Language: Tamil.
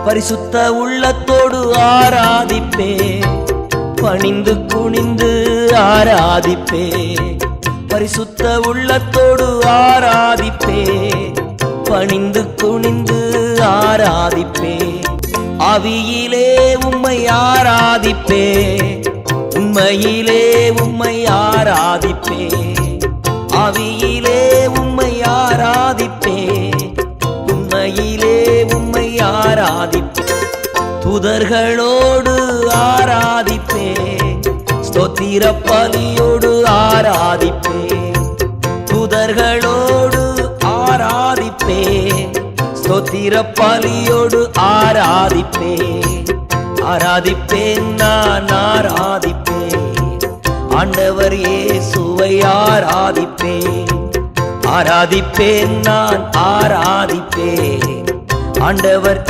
பரிசுத்த உள்ளத்தோடு ஆராதிப்பே, பணிந்து குனிந்து ஆராதிப்பே. பரிசுத்த உள்ளத்தோடு ஆராதிப்பே, பணிந்து குனிந்து ஆராதிப்பே. ஆவியிலே உம்மை ஆராதிப்பே, உண்மையிலே உம்மை ஆராதிப்பே. ஆவியிலே உம்மை ஆராதிப்பே, உண்மையிலே உம்மை ஆராதிப்பே. தூதர்களோடு ஆராதிப்பே, ஸ்தோத்திர பலியோடு ஆராதிப்பே. தூதர்களோடு ஆராதிப்பே, ஸ்தோத்திர பலியோடு ஆராதிப்பே. ஆராதிப்பேன், நான் ஆராதிப்பேன், ஆண்டவர் இயேசுவை ஆராதிப்பேன். ஆராதிப்பேன், நான் ஆராதிப்பேன், ஆண்டவர்